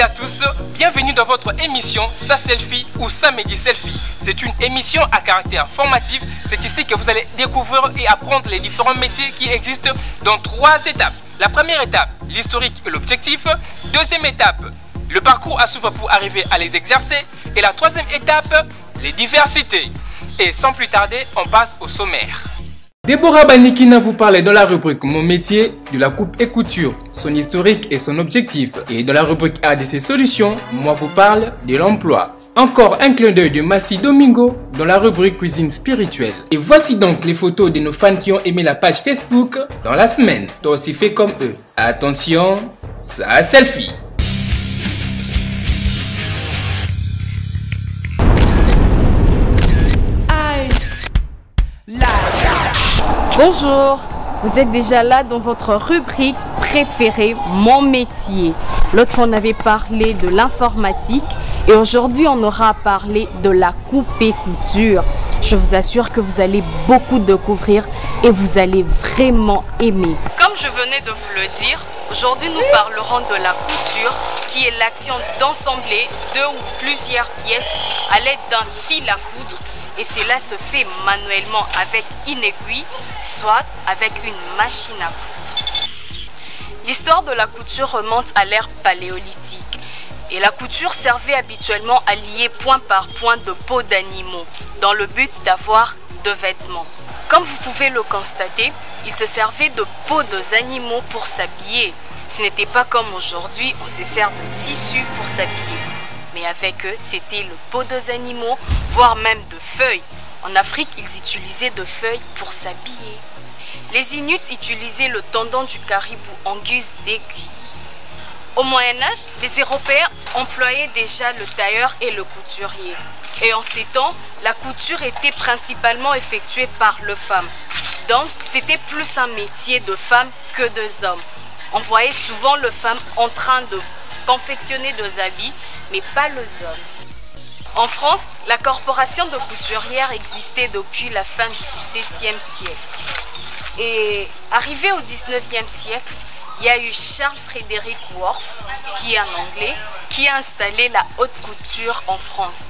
et à tous, bienvenue dans votre émission Ça Selfie ou Samedi Selfie. C'est une émission à caractère formatif, c'est ici que vous allez découvrir et apprendre les différents métiers qui existent dans 3 étapes. La première étape, l'historique et l'objectif. Deuxième étape, le parcours à suivre pour arriver à les exercer. Et la troisième étape, les diversités. Et sans plus tarder, on passe au sommaire. Déborah Banikina vous parlait dans la rubrique Mon métier de la coupe et couture, son historique et son objectif. Et dans la rubrique ADC Solutions, moi vous parle de l'emploi. Encore un clin d'œil de Massi Domingo dans la rubrique Cuisine spirituelle. Et voici donc les photos de nos fans qui ont aimé la page Facebook dans la semaine. Toi aussi fais comme eux. Attention, ça selfie. Bonjour, vous êtes déjà là dans votre rubrique préférée, Mon métier. L'autre fois on avait parlé de l'informatique et aujourd'hui on aura parlé de la coupe et couture. Je vous assure que vous allez beaucoup découvrir et vous allez vraiment aimer. Comme je venais de vous le dire, aujourd'hui nous parlerons de la couture qui est l'action d'assembler 2 ou plusieurs pièces à l'aide d'un fil à coudre. Et cela se fait manuellement avec une aiguille, soit avec une machine à coudre. L'histoire de la couture remonte à l'ère paléolithique. Et la couture servait habituellement à lier point par point de peaux d'animaux, dans le but d'avoir 2 vêtements. Comme vous pouvez le constater, il se servait de peaux d'animaux pour s'habiller. Ce n'était pas comme aujourd'hui, on se sert de tissu pour s'habiller. Mais avec eux, c'était le peau des animaux, voire même de feuilles. En Afrique, ils utilisaient de feuilles pour s'habiller. Les Inuits utilisaient le tendon du caribou en guise d'aiguille. Au Moyen-Âge, les Européens employaient déjà le tailleur et le couturier. Et en ces temps, la couture était principalement effectuée par les femmes. Donc, c'était plus un métier de femmes que de hommes. On voyait souvent les femmes en train de confectionner des habits, mais pas les hommes. En France, la corporation de couturières existait depuis la fin du XVIIe siècle. Et arrivé au XIXe siècle, il y a eu Charles Frederick Worth, qui est un Anglais, qui a installé la haute couture en France.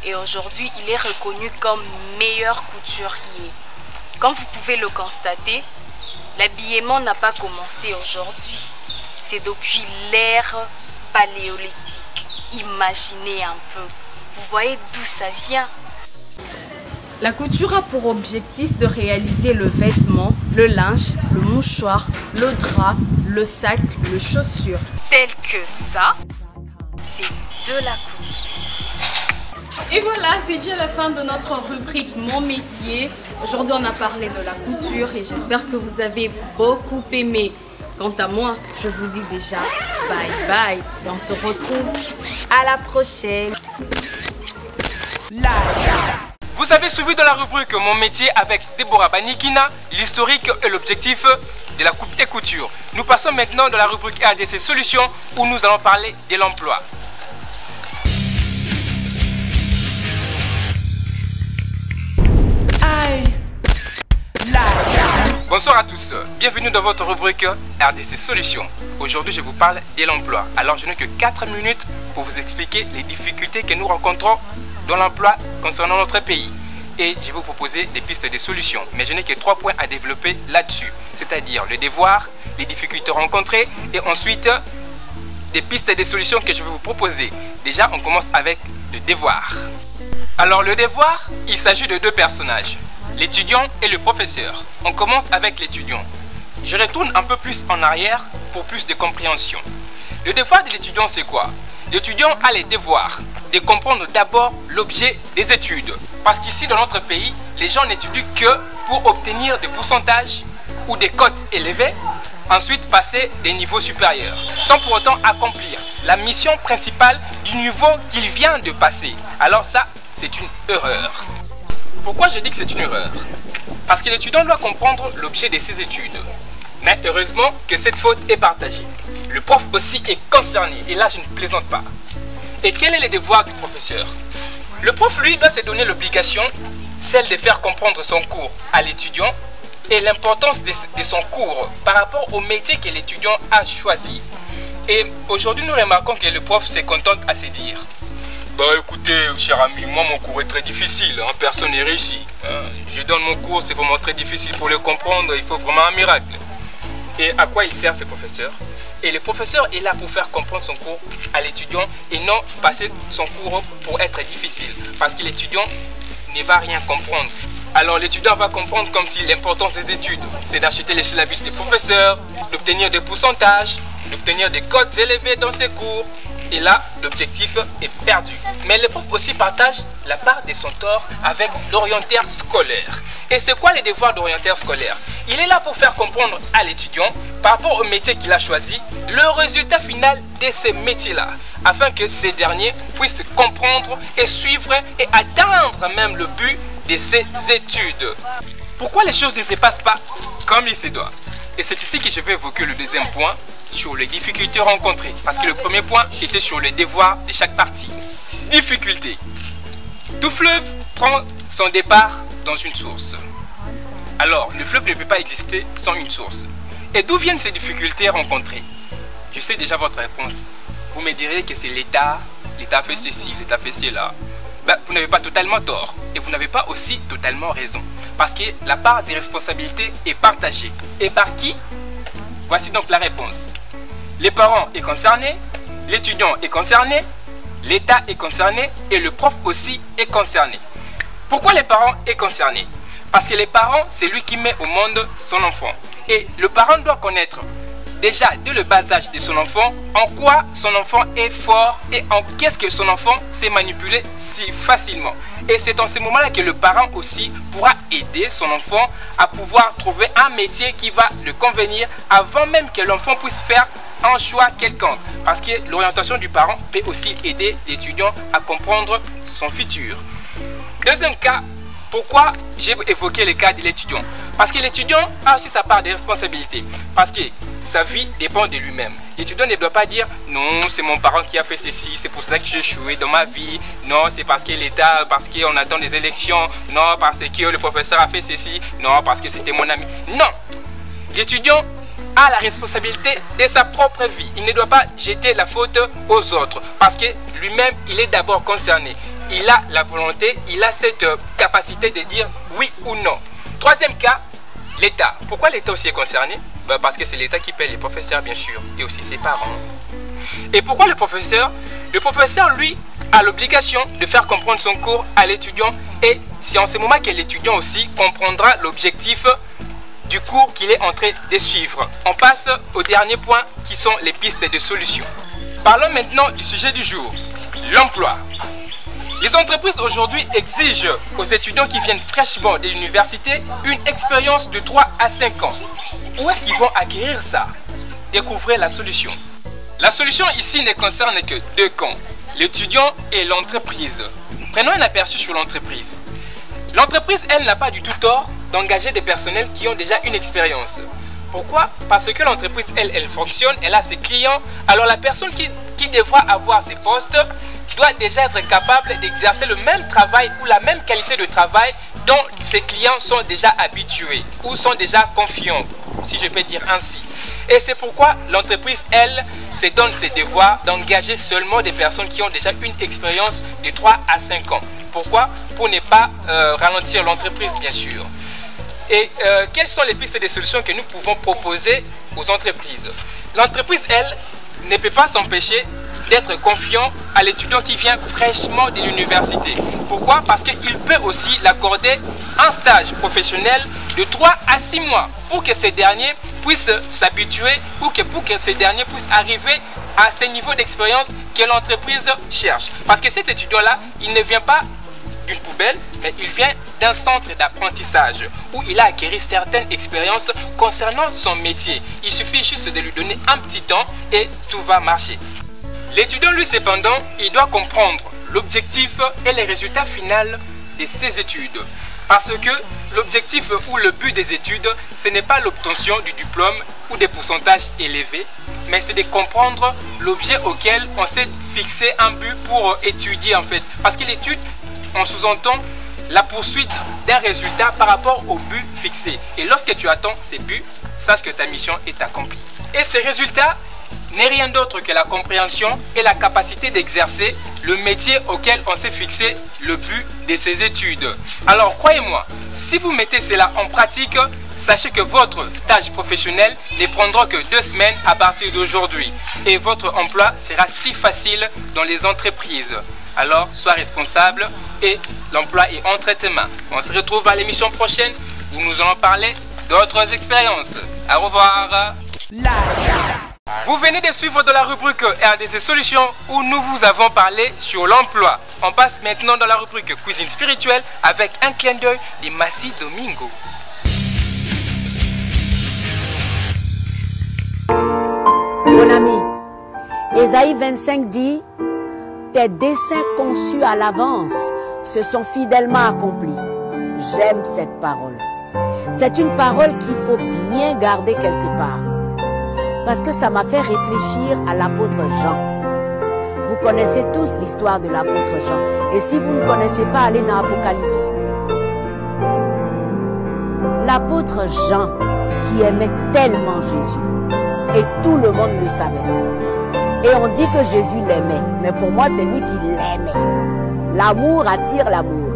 Et aujourd'hui, il est reconnu comme meilleur couturier. Comme vous pouvez le constater, l'habillement n'a pas commencé aujourd'hui. C'est depuis l'ère paléolithique. Imaginez un peu. Vous voyez d'où ça vient? La couture a pour objectif de réaliser le vêtement, le linge, le mouchoir, le drap, le sac, les chaussures. Tel que ça, c'est de la couture. Et voilà, c'est déjà la fin de notre rubrique Mon métier. Aujourd'hui, on a parlé de la couture et j'espère que vous avez beaucoup aimé. Quant à moi, je vous dis déjà bye bye et on se retrouve à la prochaine. Vous avez suivi dans la rubrique Mon métier avec Déborah Banikina, l'historique et l'objectif de la coupe et couture. Nous passons maintenant dans la rubrique ADC Solutions où nous allons parler de l'emploi. Bonsoir à tous, bienvenue dans votre rubrique RDC Solutions. Aujourd'hui je vous parle de l'emploi. Alors je n'ai que 4 minutes pour vous expliquer les difficultés que nous rencontrons dans l'emploi concernant notre pays. Et je vais vous proposer des pistes de solutions. Mais je n'ai que 3 points à développer là-dessus. C'est-à-dire le devoir, les difficultés rencontrées et ensuite des pistes de solutions que je vais vous proposer. Déjà on commence avec le devoir. Alors le devoir, il s'agit de 2 personnages. L'étudiant et le professeur. On commence avec l'étudiant. Je retourne un peu plus en arrière pour plus de compréhension. Le devoir de l'étudiant, c'est quoi? L'étudiant a les devoirs de comprendre d'abord l'objet des études. Parce qu'ici, dans notre pays, les gens n'étudient que pour obtenir des pourcentages ou des cotes élevées, ensuite passer des niveaux supérieurs, sans pour autant accomplir la mission principale du niveau qu'il vient de passer. Alors ça, c'est une erreur. Pourquoi je dis que c'est une erreur? Parce que l'étudiant doit comprendre l'objet de ses études. Mais heureusement que cette faute est partagée. Le prof aussi est concerné, et là je ne plaisante pas. Et quel est le devoir du professeur? Le prof, lui, doit se donner l'obligation, celle de faire comprendre son cours à l'étudiant et l'importance de son cours par rapport au métier que l'étudiant a choisi. Et aujourd'hui, nous remarquons que le prof se contente à se dire: bah écoutez, cher ami, moi mon cours est très difficile, hein, personne n'est réussi. Hein. Je donne mon cours, c'est vraiment très difficile pour le comprendre, il faut vraiment un miracle. Et à quoi il sert ce professeur? Et le professeur est là pour faire comprendre son cours à l'étudiant et non passer son cours pour être difficile. Parce que l'étudiant ne va rien comprendre. Alors l'étudiant va comprendre comme si l'importance des études, c'est d'acheter les syllabus des professeurs, d'obtenir des pourcentages, d'obtenir des codes élevés dans ses cours. Et là, l'objectif est perdu. Mais le prof aussi partage la part de son tort avec l'orienteur scolaire. Et c'est quoi les devoirs d'orienteur scolaire? Il est là pour faire comprendre à l'étudiant, par rapport au métier qu'il a choisi, le résultat final de ces métiers-là, afin que ces derniers puissent comprendre et suivre et atteindre même le but de ses études. Pourquoi les choses ne se passent pas comme il se doit? Et c'est ici que je vais évoquer le deuxième point, sur les difficultés rencontrées. Parce que le premier point était sur les devoirs de chaque partie. Difficulté. Tout fleuve prend son départ dans une source. Alors, le fleuve ne peut pas exister sans une source. Et d'où viennent ces difficultés rencontrées? Je sais déjà votre réponse. Vous me direz que c'est l'État. L'État fait ceci, l'État fait cela. Ben, vous n'avez pas totalement tort. Et vous n'avez pas aussi totalement raison. Parce que la part des responsabilités est partagée. Et par qui? Voici donc la réponse. Les parents sont concernés, l'étudiant est concerné, l'État est concerné et le prof aussi est concerné. Pourquoi les parents sont concernés? Parce que les parents, c'est lui qui met au monde son enfant. Et le parent doit connaître déjà dès le bas âge de son enfant en quoi son enfant est fort et en qu'est-ce que son enfant sait manipuler si facilement. Et c'est en ce moment-là que le parent aussi pourra aider son enfant à pouvoir trouver un métier qui va le convenir avant même que l'enfant puisse faire un choix quelconque. Parce que l'orientation du parent peut aussi aider l'étudiant à comprendre son futur. Deuxième cas, pourquoi j'ai évoqué le cas de l'étudiant? Parce que l'étudiant a aussi sa part de responsabilité. Parce que sa vie dépend de lui-même. L'étudiant ne doit pas dire non, c'est mon parent qui a fait ceci, c'est pour cela que j'ai échoué dans ma vie. Non, c'est parce que l'État, parce qu'on attend des élections. Non, parce que le professeur a fait ceci. Non, parce que c'était mon ami. Non, l'étudiant a la responsabilité de sa propre vie. Il ne doit pas jeter la faute aux autres. Parce que lui-même, il est d'abord concerné. Il a la volonté, il a cette capacité de dire oui ou non. Troisième cas, l'État. Pourquoi l'État aussi est concerné? Parce que c'est l'État qui paie les professeurs, bien sûr, et aussi ses parents. Et pourquoi le professeur? Le professeur, lui, a l'obligation de faire comprendre son cours à l'étudiant, et c'est en ce moment que l'étudiant aussi comprendra l'objectif du cours qu'il est en train de suivre. On passe au dernier point, qui sont les pistes de solutions. Parlons maintenant du sujet du jour, l'emploi. Les entreprises aujourd'hui exigent aux étudiants qui viennent fraîchement de l'université une expérience de 3 à 5 ans. Où est-ce qu'ils vont acquérir ça? Découvrez la solution. La solution ici ne concerne que deux camps, l'étudiant et l'entreprise. Prenons un aperçu sur l'entreprise. L'entreprise, elle, n'a pas du tout tort d'engager des personnels qui ont déjà une expérience. Pourquoi? Parce que l'entreprise, elle fonctionne, elle a ses clients. Alors la personne qui devra avoir ses postes doit déjà être capable d'exercer le même travail ou la même qualité de travail dont ses clients sont déjà habitués ou sont déjà confiants, si je peux dire ainsi. Et c'est pourquoi l'entreprise, elle, se donne ses devoirs d'engager seulement des personnes qui ont déjà une expérience de 3 à 5 ans. Pourquoi? Pour ne pas ralentir l'entreprise, bien sûr. Et quelles sont les pistes de solutions que nous pouvons proposer aux entreprises? L'entreprise, elle, ne peut pas s'empêcher d'être confiant à l'étudiant qui vient fraîchement de l'université. Pourquoi? Parce qu'il peut aussi l'accorder un stage professionnel de 3 à 6 mois pour que ces derniers puissent s'habituer ou pour que ces derniers puissent arriver à ce niveau d'expérience que l'entreprise cherche. Parce que cet étudiant-là, il ne vient pas d'une poubelle, mais il vient d'un centre d'apprentissage où il a acquis certaines expériences concernant son métier. Il suffit juste de lui donner un petit temps et tout va marcher. L'étudiant, lui, cependant, il doit comprendre l'objectif et les résultats finaux de ses études. Parce que l'objectif ou le but des études, ce n'est pas l'obtention du diplôme ou des pourcentages élevés, mais c'est de comprendre l'objet auquel on s'est fixé un but pour étudier en fait. Parce que l'étude, on sous-entend la poursuite d'un résultat par rapport au but fixé. Et lorsque tu attends ces buts, sache que ta mission est accomplie. Et ces résultats, n'est rien d'autre que la compréhension et la capacité d'exercer le métier auquel on s'est fixé le but de ses études. Alors croyez-moi, si vous mettez cela en pratique, sachez que votre stage professionnel ne prendra que 2 semaines à partir d'aujourd'hui et votre emploi sera si facile dans les entreprises. Alors sois responsable et l'emploi est entre tes mains. On se retrouve à l'émission prochaine où nous allons parler d'autres expériences. Au revoir. Vous venez de suivre de la rubrique RDC Solutions où nous vous avons parlé sur l'emploi. On passe maintenant dans la rubrique Cuisine spirituelle avec un clin d'œil de Massi Domingo. Mon ami, Ésaïe 25 dit: tes desseins conçus à l'avance se sont fidèlement accomplis. J'aime cette parole. C'est une parole qu'il faut bien garder quelque part. Parce que ça m'a fait réfléchir à l'apôtre Jean. Vous connaissez tous l'histoire de l'apôtre Jean. Et si vous ne connaissez pas, allez dans Apocalypse. L'apôtre Jean qui aimait tellement Jésus. Et tout le monde le savait. Et on dit que Jésus l'aimait. Mais pour moi, c'est lui qui l'aimait. L'amour attire l'amour.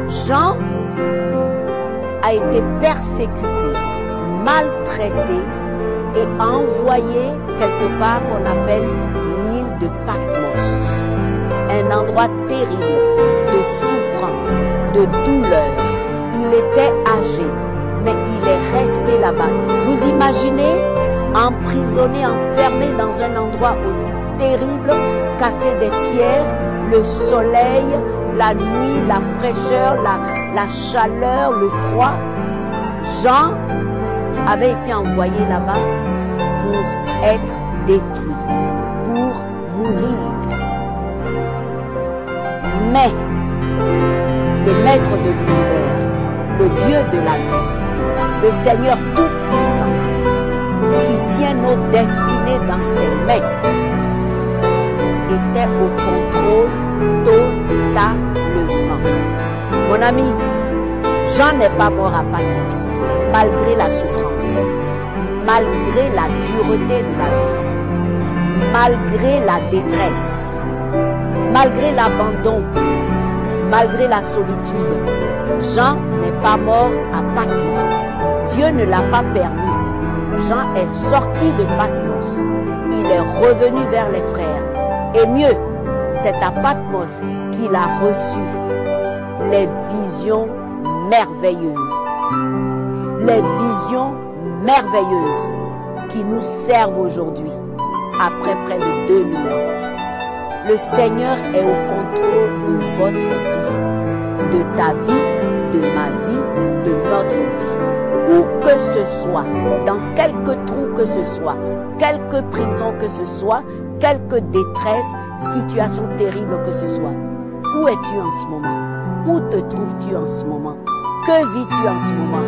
Jean a été persécuté, maltraité et envoyé quelque part qu'on appelle l'île de Patmos. Un endroit terrible de souffrance, de douleur. Il était âgé, mais il est resté là-bas. Vous imaginez, emprisonné, enfermé dans un endroit aussi terrible, cassé des pierres, le soleil, la nuit, la fraîcheur, la chaleur, le froid. Jean avait été envoyé là-bas pour être détruit, pour mourir. Mais le maître de l'univers, le Dieu de la vie, le Seigneur tout-puissant, qui tient nos destinées dans ses mains, était au contrôle totalement. Mon ami, Jean n'est pas mort à Patmos, malgré la souffrance, malgré la dureté de la vie, malgré la détresse, malgré l'abandon, malgré la solitude. Jean n'est pas mort à Patmos. Dieu ne l'a pas permis. Jean est sorti de Patmos. Il est revenu vers les frères. Et mieux, c'est à Patmos qu'il a reçu les visions merveilleuses. Les visions merveilleuses qui nous servent aujourd'hui, après près de 2000 ans. Le Seigneur est au contrôle de votre vie, de ta vie, de ma vie, de notre vie. Où que ce soit, dans quelque trou que ce soit, quelque prison que ce soit, quelque détresse, situation terrible que ce soit. Où es-tu en ce moment? Où te trouves-tu en ce moment? Que vis-tu en ce moment?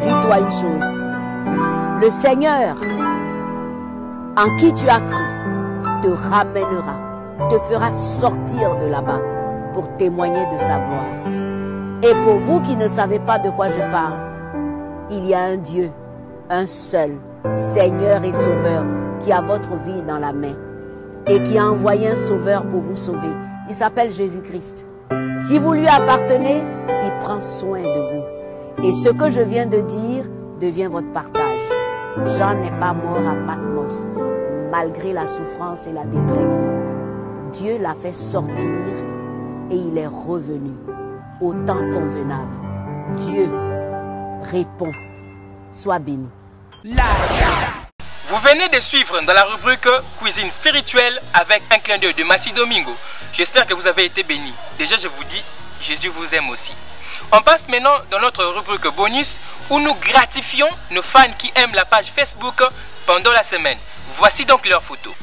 Dis-toi une chose. Le Seigneur, en qui tu as cru, te ramènera, te fera sortir de là-bas pour témoigner de sa gloire. Et pour vous qui ne savez pas de quoi je parle, il y a un Dieu, un seul, Seigneur et Sauveur, qui a votre vie dans la main et qui a envoyé un Sauveur pour vous sauver. Il s'appelle Jésus-Christ. Si vous lui appartenez, il prend soin de vous. Et ce que je viens de dire devient votre partage. Jean n'est pas mort à Patmos, malgré la souffrance et la détresse. Dieu l'a fait sortir et il est revenu au temps convenable. Dieu répond. Sois béni. Vous venez de suivre dans la rubrique Cuisine spirituelle avec un clin d'œil de Massi Domingo. J'espère que vous avez été bénis. Déjà, je vous dis, Jésus vous aime aussi. On passe maintenant dans notre rubrique bonus où nous gratifions nos fans qui aiment la page Facebook pendant la semaine. Voici donc leurs photos.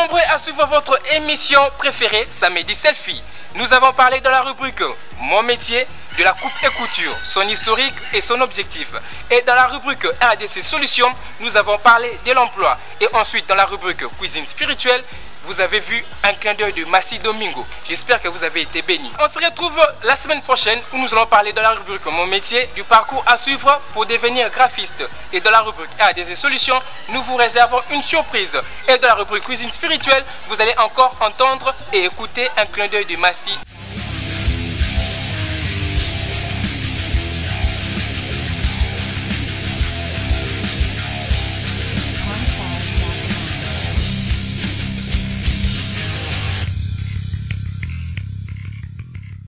nombreux à suivre votre émission préférée, Samedi Selfie. Nous avons parlé de la rubrique Mon métier, de la coupe et couture, son historique et son objectif. Et dans la rubrique RDC Solutions, nous avons parlé de l'emploi. Et ensuite, dans la rubrique Cuisine spirituelle, vous avez vu un clin d'œil de Massi Domingo. J'espère que vous avez été bénis. On se retrouve la semaine prochaine où nous allons parler de la rubrique Mon métier, du parcours à suivre pour devenir graphiste. Et dans la rubrique RDC Solutions, nous vous réservons une surprise. Et dans la rubrique Cuisine spirituelle, vous allez encore entendre et écouter un clin d'œil de Massi